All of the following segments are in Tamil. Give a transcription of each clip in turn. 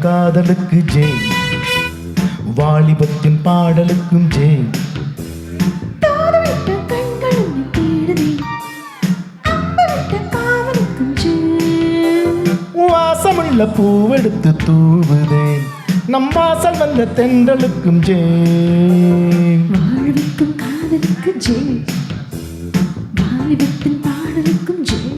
காதலுக்கு ஜெய், வாலிபத்தின் பாடலுக்கும் ஜெய். வாசமுள்ள பூவெடுத்து தூவுதேன், நம் வாசல் வந்த தென்றலுக்கும் ஜெய். வாழ்விக்கும் காதலுக்கு ஜெய், வாலிபத்தின் பாடலுக்கும் ஜெய்.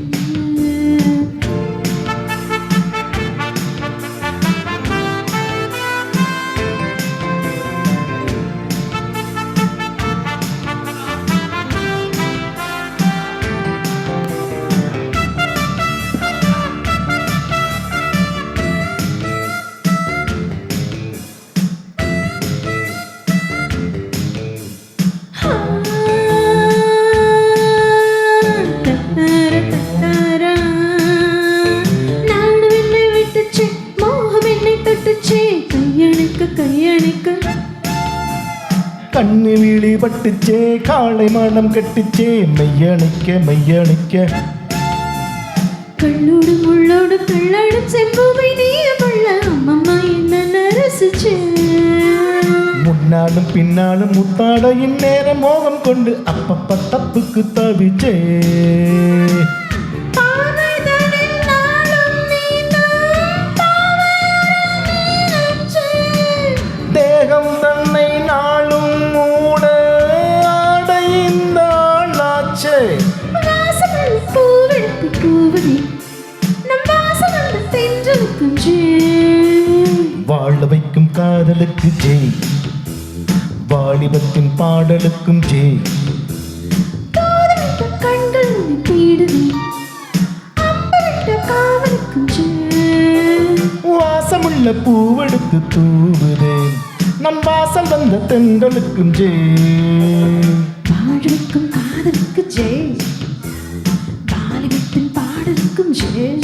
கண்ணு விழி பட்டுச்சே, காளை மனம் கட்டுச்சே, மெய்யணிக்க மெய்யணிக்க. கண்ணோடு முள்ளோடு கள்ளாடும் செம்பூவை நீய பள்ள அம்மம்மா என்ன ரசிச்சே. முன்னாலும் பின்னாலும் முத்தாடையின் நேரம் மோகம் கொண்டு அப்பப்ப தப்புக்கு தவிச்சே. தேகம் தன்னை நாளும் மூட அடைந்தாளாச்சே. வாழ வைக்கும் காதலுக்கு ஜெய், வாலிபத்தின் பாடலுக்கும் ஜெய். கண்கள் வாசமுள்ள பூவெடுத்து தூவுதேன், நம் வாசல் வந்த தென்றலுக்கும் ஜெய். வாழ்விக்கும் காதலுக்கு ஜெய், வாலிபத்தின் பாடலுக்கும் ஜெய்.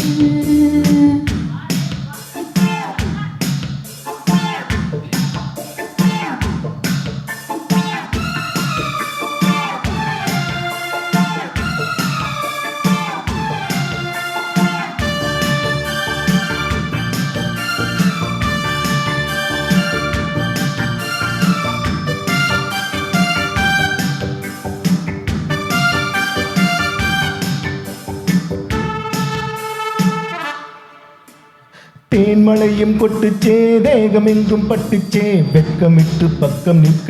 தேன்மலையும் கொட்டுச்சே, தேகம் எங்கும் பட்டுச்சே, வெட்கமிட்டு பக்கம் நிற்க.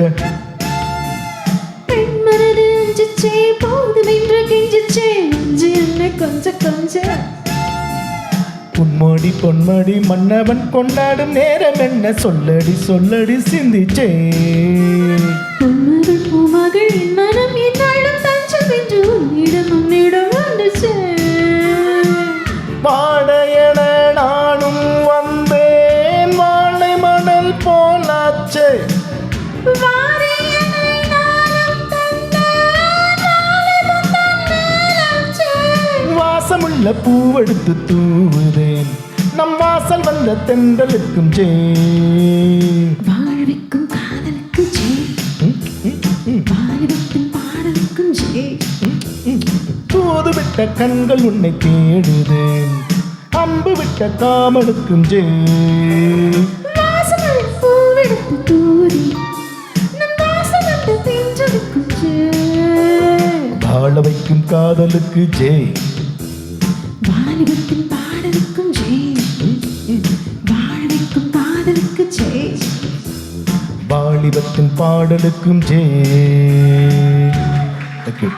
பெண்மனது அஞ்சிச்சே, போதும் என்று கெஞ்சிச்சே, அஞ்சு என்ன கொஞ்ச கொஞ்ச. பொன்மடி பொன்மடி மன்னவன் கொண்டாடும் நேரம் என்ன, சொல்லடி சொல்லடி சிந்திச்சே. பொன்மகள் பூமகள் என் மனம் என்னாலும் தஞ்சம் என்று உன்னிடம் உன்னிடம் வந்துச்சே. வாடையன நானும் வந்தேன், வாழை மணல் போலாச்சே. வாசமுள்ள பூவெடுத்து தூவுதேன், நம் வாசல் வந்த தென்றலுக்கும் ஜெய். வாழ்விக்கும் காதலுக்கு ஜெய், வாலிபத்தின் பாடலுக்கும் ஜெய். தூதுவிட்ட கண்கள் உன்னை தேடுதேன், அம்பு விட்ட காமலுக்கும் ஜெய். வாசமுள்ள பூவெடுத்து தூவி, நம் வாசல் வந்த தென்றலுக்கும் ஜெய். வாழ வைக்கும் காதலுக்கு ஜெய், வாலிபத்தின் பாடலுக்கும் ஜெய், வாழ்விக்கும் காதலுக்கு ஜெய். வாலிபத்தின் பாடலுக்கும் ஜெய். Thank you.